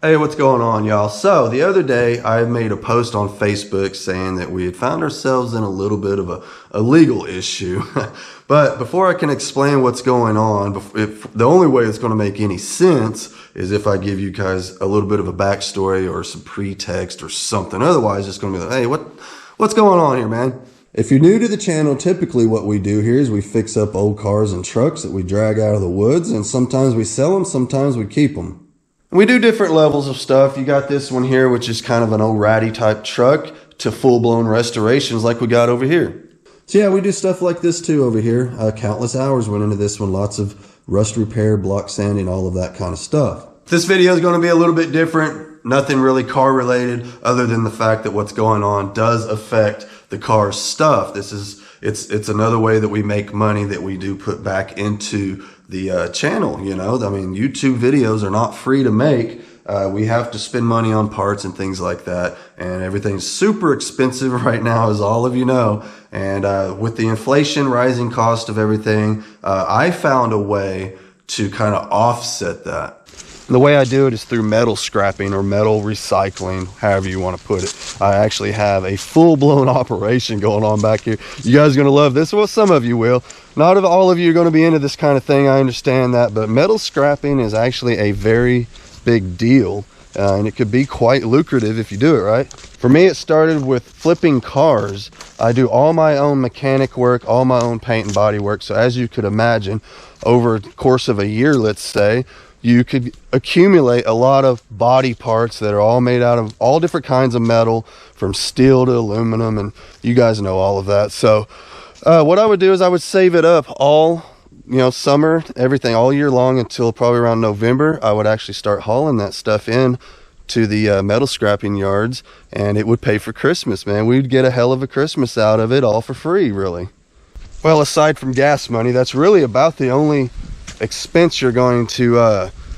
Hey, what's going on, y'all? So the other day I made a post on Facebook saying that we had found ourselves in a little bit of a legal issue. But before I can explain what's going on, the only way it's going to make any sense is if I give you guys a little bit of a backstory or some pretext or something. Otherwise, it's going to be like, hey, what's going on here, man? If you're new to the channel, typically what we do here is we fix up old cars and trucks that we drag out of the woods, and sometimes we sell them, sometimes we keep them. We do different levels of stuff. You got this one here, which is kind of an old ratty type truck, to full-blown restorations like we got over here. So yeah, we do stuff like this too over here. Countless hours went into this one. Lots of rust repair, block sanding, all of that kind of stuff. This video is going to be a little bit different. Nothing really car related other than the fact that what's going on does affect the car's stuff. It's another way that we make money that we do put back into the channel. You know, I mean, YouTube videos are not free to make. We have to spend money on parts and things like that, and everything's super expensive right now, as all of you know. And with the inflation, rising cost of everything, I found a way to kind of offset that. And the way I do it is through metal scrapping or metal recycling, however you want to put it. I actually have a full-blown operation going on back here. You guys are going to love this. Well, some of you will. Not all of you are going to be into this kind of thing. I understand that. But metal scrapping is actually a very big deal. And it could be quite lucrative if you do it right. For me, it started with flipping cars. I do all my own mechanic work, all my own paint and body work. So as you could imagine, over the course of a year, let's say, you could accumulate a lot of body parts that are all made out of all different kinds of metal, from steel to aluminum, and you guys know all of that. So what I would do is I would save it up all, summer, everything, all year long until probably around November. I would actually start hauling that stuff in to the metal scrapping yards, and it would pay for Christmas, man. We'd get a hell of a Christmas out of it, all for free, really. Well, aside from gas money, that's really about the only expense you're going to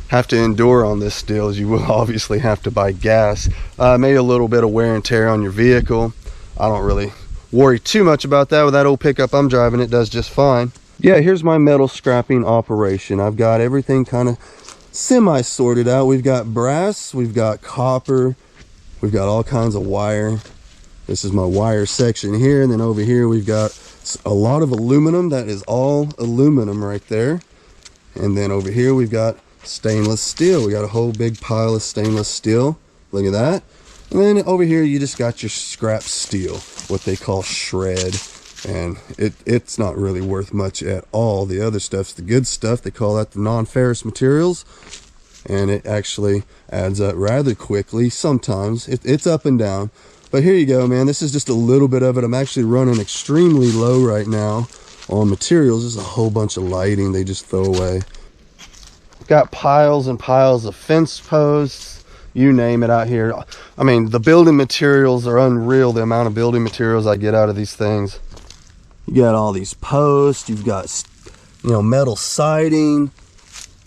have to endure on this deal, is you will obviously have to buy gas. Maybe a little bit of wear and tear on your vehicle. I don't really worry too much about that. With that old pickup I'm driving, it does just fine. Yeah, here's my metal scrapping operation. I've got everything kind of semi sorted out. We've got brass, we've got copper, we've got all kinds of wire. This is my wire section here, and then over here we've got a lot of aluminum. That is all aluminum right there. And then over here we've got stainless steel. We got a whole big pile of stainless steel. Look at that. And then over here you just got your scrap steel, what they call shred. And it's not really worth much at all. The other stuff's the good stuff. They call that the non-ferrous materials. And it actually adds up rather quickly. Sometimes it's up and down. But here you go, man. This is just a little bit of it. I'm actually running extremely low right now on materials. There's a whole bunch of lighting they just throw away. Got piles and piles of fence posts, you name it, out here. I mean, the building materials are unreal, the amount of building materials I get out of these things. You got all these posts, you've got metal siding.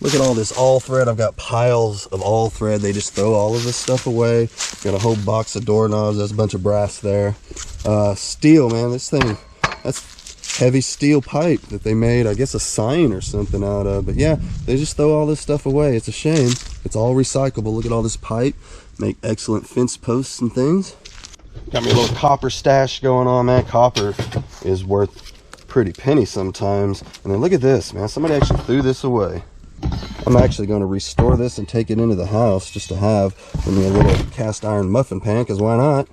Look at all this all thread. I've got piles of all thread. They just throw all of this stuff away. Got a whole box of doorknobs. There's a bunch of brass there. Steel, man, this thing, that's heavy steel pipe that they made, I guess, a sign or something out of. But yeah, they just throw all this stuff away. It's a shame. It's all recyclable. Look at all this pipe. Make excellent fence posts and things. Got me a little copper stash going on, man. Copper is worth a pretty penny sometimes. And then look at this, man. Somebody actually threw this away. I'm actually going to restore this and take it into the house just to have in me a little cast iron muffin pan, because why not?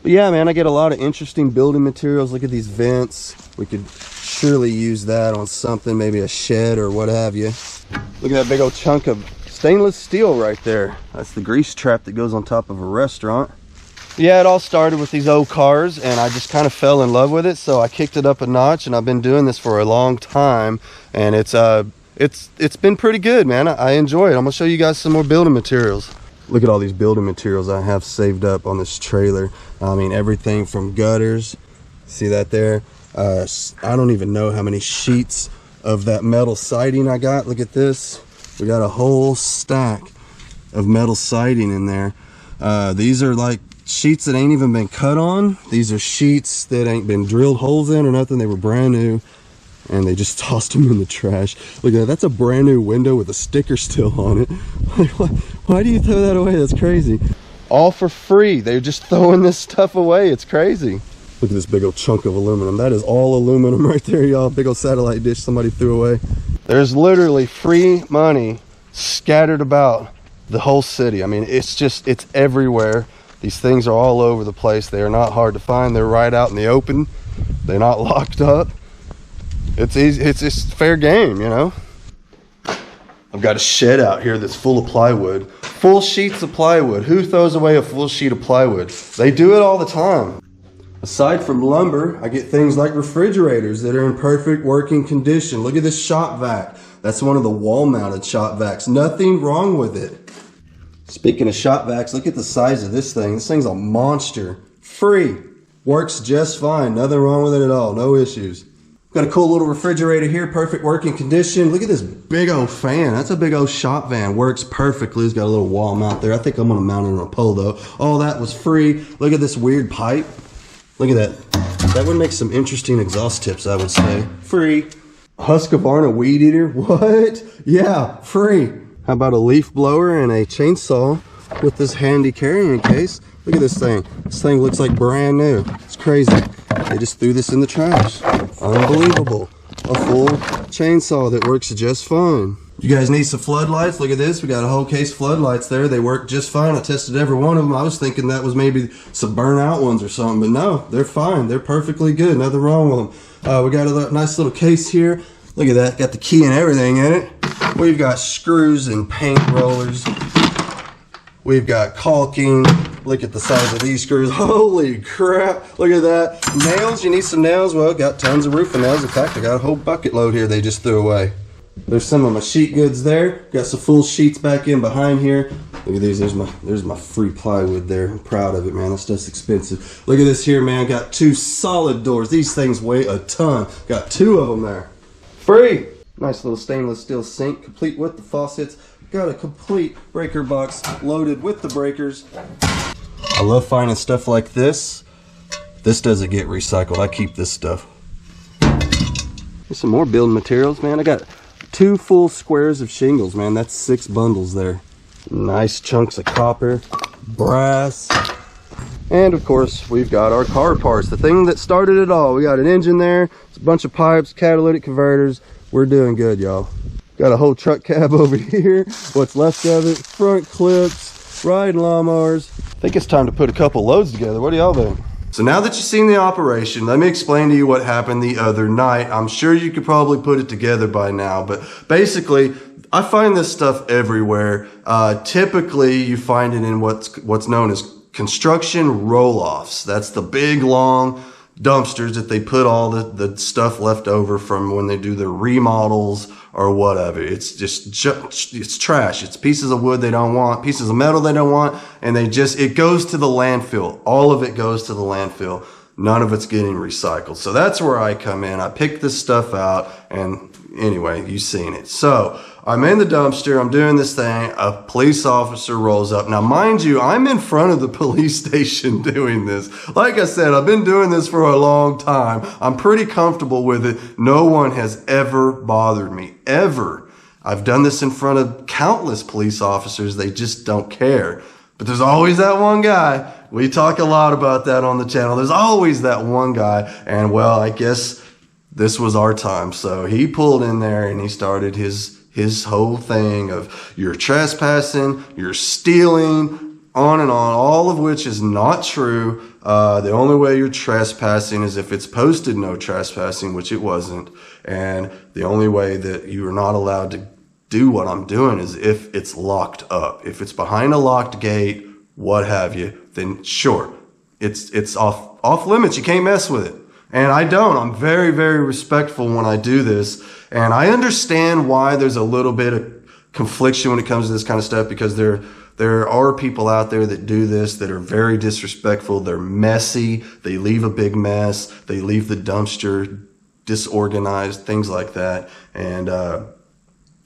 But yeah, man, I get a lot of interesting building materials. Look at these vents. We could surely use that on something, maybe a shed or what have you. Look at that big old chunk of stainless steel right there. That's the grease trap that goes on top of a restaurant. Yeah, it all started with these old cars, and I just kind of fell in love with it, so I kicked it up a notch, and I've been doing this for a long time, and it's been pretty good, man. I enjoy it. I'm gonna show you guys some more building materials. Look at all these building materials I have saved up on this trailer. I mean, everything from gutters. See that there? I don't even know how many sheets of that metal siding I got. Look at this. We got a whole stack of metal siding in there. These are like sheets that ain't even been cut on. These are sheets that ain't been drilled holes in or nothing. They were brand new. and they just tossed them in the trash. Look at that. That's a brand new window with a sticker still on it. Like, why do you throw that away? That's crazy. All for free. They're just throwing this stuff away. It's crazy. Look at this big old chunk of aluminum. That is all aluminum right there, y'all. Big old satellite dish somebody threw away. There's literally free money scattered about the whole city. I mean, it's everywhere. These things are all over the place. They are not hard to find. They're right out in the open. They're not locked up. It's easy. It's fair game, you know. I've got a shed out here that's full of plywood. Full sheets of plywood. Who throws away a full sheet of plywood? They do it all the time. Aside from lumber, I get things like refrigerators that are in perfect working condition. Look at this shop vac. That's one of the wall-mounted shop vacs. Nothing wrong with it. Speaking of shop vacs, look at the size of this thing. This thing's a monster. Free. Works just fine. Nothing wrong with it at all. No issues. Got a cool little refrigerator here. Perfect working condition. Look at this big old fan. That's a big old shop van. Works perfectly. It's got a little wall mount there. I think I'm going to mount it on a pole though. All that was free. Look at this weird pipe. Look at that. That would make some interesting exhaust tips, I would say. Free. Husqvarna weed eater. What? Yeah, free. How about a leaf blower and a chainsaw with this handy carrying case? Look at this thing. This thing looks like brand new. It's crazy. They just threw this in the trash. Unbelievable. A full chainsaw that works just fine. You guys need some floodlights? Look at this. We got a whole case of floodlights there. They work just fine. I tested every one of them. I was thinking that was maybe some burnout ones or something, but no, they're fine. They're perfectly good. Nothing wrong with them. We got a nice little case here. Look at that. Got the key and everything in it. We've got screws and paint rollers. We've got caulking. Look at the size of these screws. Holy crap. Look at that. Nails. You need some nails? Well, got tons of roofing nails. In fact, I got a whole bucket load here they just threw away. There's some of my sheet goods there. Got some full sheets back in behind here. Look at these. There's my free plywood there. I'm proud of it, man. That stuff's expensive. Look at this here, man. Got 2 solid doors. These things weigh a ton. Got 2 of them there. Free. Nice little stainless steel sink, complete with the faucets. Got a complete breaker box loaded with the breakers. I love finding stuff like this. This doesn't get recycled. I keep this stuff. There's some more building materials, man. I got 2 full squares of shingles, man. That's 6 bundles there. Nice chunks of copper, brass, and of course we've got our car parts, the thing that started it all. We got an engine there, it's a bunch of pipes, catalytic converters. We're doing good, y'all. Got a whole truck cab over here, what's left of it, front clips, riding lawnmowers. I think it's time to put a couple loads together. What do y'all think? So now that you've seen the operation, let me explain to you what happened the other night. I'm sure you could probably put it together by now, but basically, I find this stuff everywhere. Typically, you find it in what's known as construction roll-offs. That's the big, long dumpsters that they put all the stuff left over from when they do their remodels or whatever. It's it's trash. It's pieces of wood they don't want, pieces of metal they don't want, and it goes to the landfill. All of it goes to the landfill. None of it's getting recycled. So that's where I come in. I pick this stuff out, and anyway, you've seen it. So I'm in the dumpster, I'm doing this thing, a police officer rolls up. Now, mind you, I'm in front of the police station doing this. Like I said, I've been doing this for a long time. I'm pretty comfortable with it. No one has ever bothered me, ever. I've done this in front of countless police officers. They just don't care. But there's always that one guy. We talk a lot about that on the channel. There's always that one guy. And well, I guess this was our time. So he pulled in there and he started his whole thing of you're trespassing, you're stealing, on and on, all of which is not true. The only way you're trespassing is if it's posted no trespassing, which it wasn't. And the only way that you are not allowed to do what I'm doing is if it's locked up. If it's behind a locked gate, what have you, then sure, it's off limits. You can't mess with it. And I don't. I'm very, very respectful when I do this. And I understand why there's a little bit of confliction when it comes to this kind of stuff, because there are people out there that do this that are very disrespectful. They're messy. They leave a big mess. They leave the dumpster disorganized, things like that. And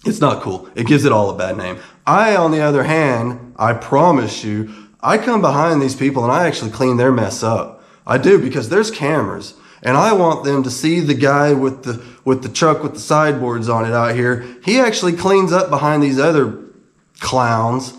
it's not cool. It gives it all a bad name. I, on the other hand, I promise you, I come behind these people and I actually clean their mess up. I do, because there's cameras. And I want them to see the guy with the truck with the sideboards on it out here. He actually cleans up behind these other clowns.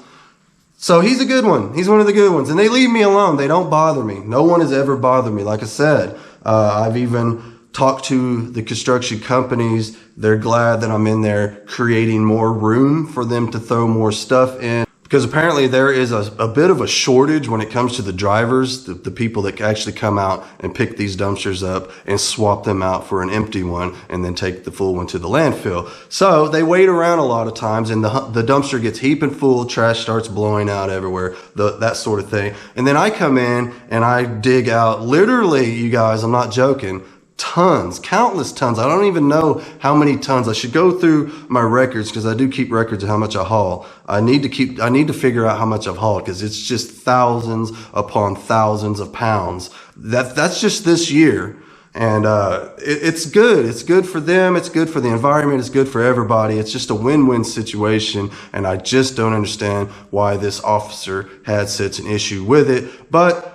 So he's a good one. He's one of the good ones. And they leave me alone. They don't bother me. No one has ever bothered me. Like I said, I've even talked to the construction companies. They're glad that I'm in there creating more room for them to throw more stuff in. Because apparently there is a bit of a shortage when it comes to the drivers, the people that actually come out and pick these dumpsters up and swap them out for an empty one and then take the full one to the landfill. So they wait around a lot of times, and the dumpster gets heaping full, trash starts blowing out everywhere, that sort of thing. And then I come in and I dig out, literally, you guys, I'm not joking, tons, countless tons. I don't even know how many tons. I should go through my records because I do keep records of how much I haul. I need to figure out how much I've hauled because it's just thousands upon thousands of pounds. That's just this year. And it's good. It's good for them. It's good for the environment. It's good for everybody. It's just a win-win situation. And I just don't understand why this officer had such an issue with it. But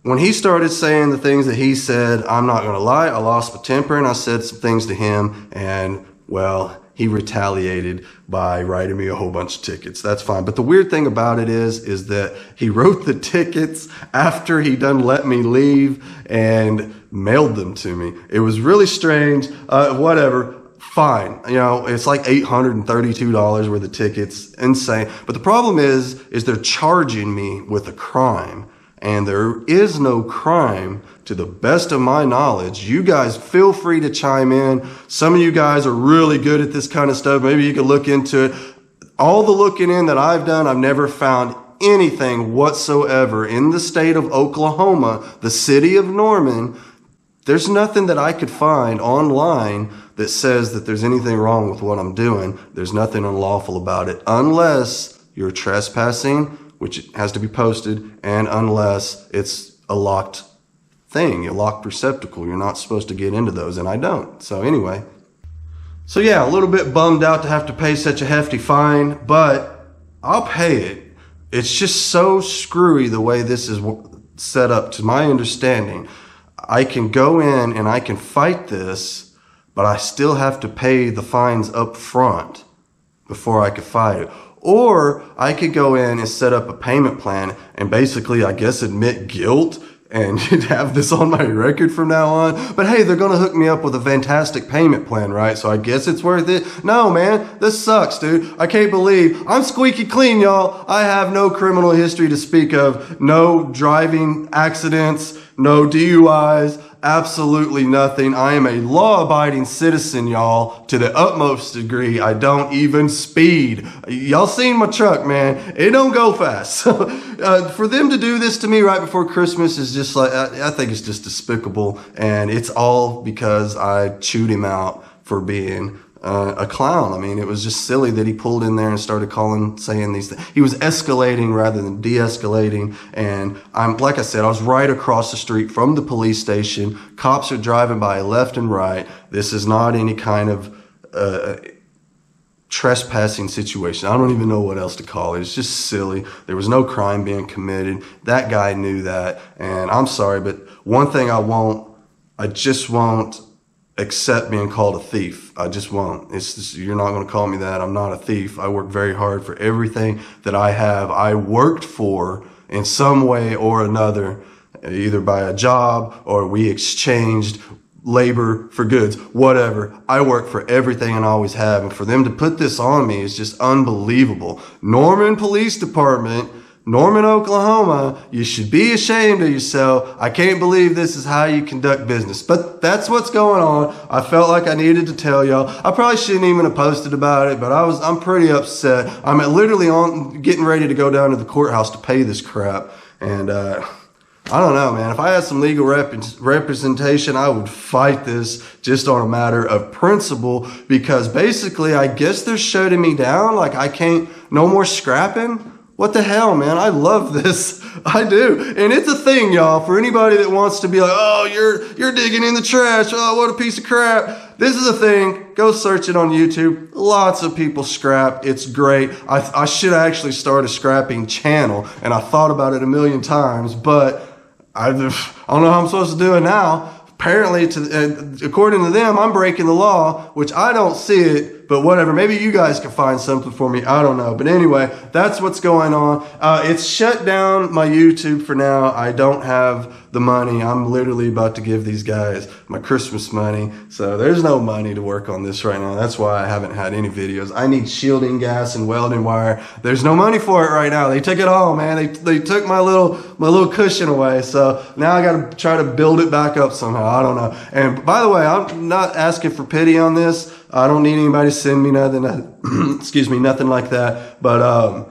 when he started saying the things that he said, I'm not going to lie, I lost my temper and I said some things to him, and well, he retaliated by writing me a whole bunch of tickets. That's fine. But the weird thing about it is that he wrote the tickets after he done let me leave and mailed them to me. It was really strange. Whatever. Fine. You know, it's like $832 worth of tickets. Insane. But the problem is they're charging me with a crime. And there is no crime to the best of my knowledge. You guys feel free to chime in. Some of you guys are really good at this kind of stuff. Maybe you could look into it. All the looking in that I've done, I've never found anything whatsoever in the state of Oklahoma, the city of Norman. There's nothing that I could find online that says that there's anything wrong with what I'm doing. There's nothing unlawful about it unless you're trespassing, which has to be posted, and unless it's a locked thing, a locked receptacle. You're not supposed to get into those, and I don't. So anyway. So yeah, a little bit bummed out to have to pay such a hefty fine, but I'll pay it. It's just so screwy the way this is set up, to my understanding. I can go in and I can fight this, but I still have to pay the fines up front before I could fight it. Or I could go in and set up a payment plan and basically, I guess, admit guilt and have this on my record from now on. But hey, they're going to hook me up with a fantastic payment plan, right? So I guess it's worth it. No, man, this sucks, dude. I can't believe I'm squeaky clean, y'all. I have no criminal history to speak of. No driving accidents, no DUIs. Absolutely nothing. I am a law-abiding citizen, y'all, to the utmost degree. I don't even speed. Y'all seen my truck, man. It don't go fast. So, for them to do this to me right before Christmas is just like, I think it's just despicable. And it's all because I chewed him out for being a clown. I mean, it was just silly that he pulled in there and started saying these things. He was escalating rather than de-escalating. And like I said, I was right across the street from the police station. Cops are driving by left and right. This is not any kind of trespassing situation. I don't even know what else to call it. It's just silly. There was no crime being committed. That guy knew that. And I'm sorry, but one thing I just won't accept being called a thief. I just won't. It's just, you're not going to call me that. I'm not a thief. I work very hard for everything that I have. I worked for in some way or another, either by a job or we exchanged labor for goods, whatever. I work for everything and always have. And for them to put this on me is just unbelievable. Norman Police Department, Norman, Oklahoma, you should be ashamed of yourself. I can't believe this is how you conduct business. But that's what's going on. I felt like I needed to tell y'all. I probably shouldn't even have posted about it, but I'm pretty upset. I'm literally getting ready to go down to the courthouse to pay this crap. And I don't know, man. If I had some legal representation, I would fight this just on a matter of principle, because basically I guess they're shutting me down. Like I can't, no more scrapping. What the hell, man? I love this. I do. And it's a thing, y'all, for anybody that wants to be like, oh, you're digging in the trash. Oh, what a piece of crap. This is a thing. Go search it on YouTube. Lots of people scrap. It's great. I should actually start a scrapping channel, and I thought about it a million times, but I don't know how I'm supposed to do it now. apparently, according to them, I'm breaking the law, which I don't see it, but whatever. Maybe you guys can find something for me. I don't know. But anyway, that's what's going on. It's shut down my YouTube for now. I don't have the money. I'm literally about to give these guys my Christmas money. So there's no money to work on this right now. That's why I haven't had any videos. I need shielding gas and welding wire. There's no money for it right now. They took it all, man. They took my little cushion away. So now I got to try to build it back up somehow. I don't know. And by the way, I'm not asking for pity on this. I don't need anybody to send me nothing, excuse me, nothing like that. But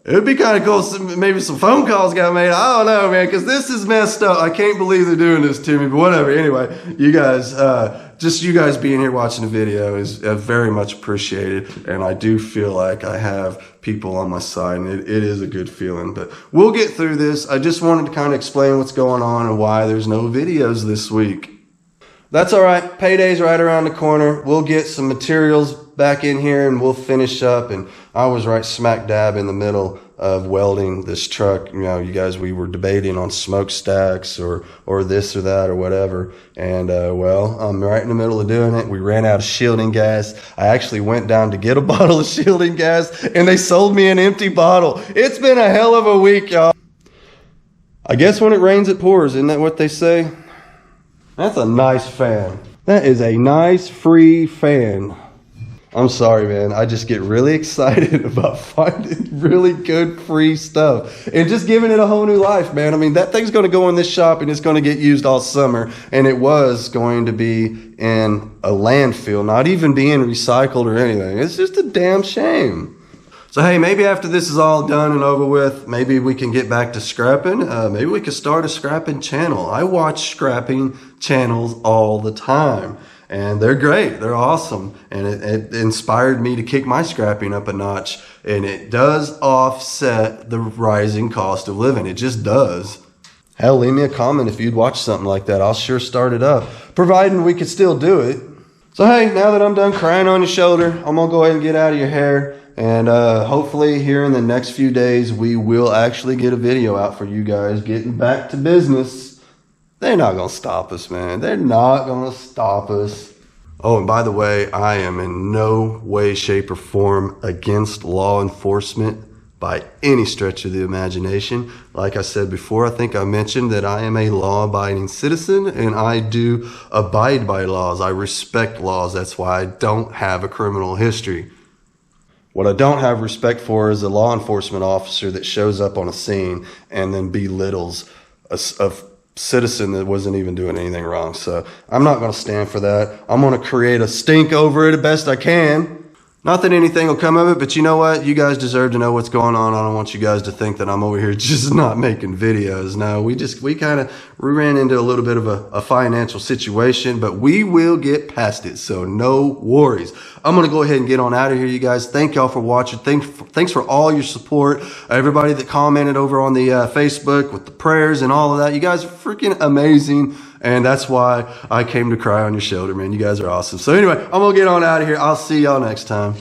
it would be kind of cool if maybe some phone calls got made. I don't know, man, because this is messed up. I can't believe they're doing this to me, but whatever. Anyway, you guys, just you guys being here watching the video is very much appreciated. And I do feel like I have people on my side, and it is a good feeling. But we'll get through this. I just wanted to kind of explain what's going on and why there's no videos this week. That's all right. Payday's right around the corner. We'll get some materials back in here and we'll finish up. And I was right smack dab in the middle of welding this truck. You know, you guys, we were debating on smokestacks or this or that or whatever. And, well, I'm right in the middle of doing it. We ran out of shielding gas. I actually went down to get a bottle of shielding gas and they sold me an empty bottle. It's been a hell of a week, y'all. I guess when it rains, it pours. Isn't that what they say? That's a nice fan. That is a nice free fan. I'm sorry, man. I just get really excited about finding really good free stuff and just giving it a whole new life, man. I mean, that thing's going to go in this shop and it's going to get used all summer. And it was going to be in a landfill, not even being recycled or anything. It's just a damn shame. So, hey, maybe after this is all done and over with, maybe we can get back to scrapping. Maybe we could start a scrapping channel. I watch scrapping channels all the time, and they're great. They're awesome, and it inspired me to kick my scrapping up a notch, and it does offset the rising cost of living. It just does. Hell, leave me a comment if you'd watch something like that. I'll sure start it up, providing we could still do it. So, hey, now that I'm done crying on your shoulder, I'm going to go ahead and get out of your hair. And hopefully here in the next few days, we will actually get a video out for you guys getting back to business. They're not going to stop us, man. They're not going to stop us. Oh, and by the way, I am in no way, shape, or form against law enforcement by any stretch of the imagination. Like I said before, I think I mentioned that I am a law-abiding citizen and I do abide by laws. I respect laws. That's why I don't have a criminal history. What I don't have respect for is a law enforcement officer that shows up on a scene and then belittles a citizen that wasn't even doing anything wrong. So I'm not going to stand for that. I'm going to create a stink over it the best I can. Not that anything will come of it, but you know what? You guys deserve to know what's going on. I don't want you guys to think that I'm over here just not making videos. No, we ran into a little bit of a financial situation, but we will get past it. So no worries. I'm going to go ahead and get on out of here, you guys. Thank y'all for watching. Thanks for all your support. Everybody that commented over on the Facebook with the prayers and all of that. You guys are freaking amazing. And that's why I came to cry on your shoulder, man. You guys are awesome. So anyway, I'm going to get on out of here. I'll see y'all next time.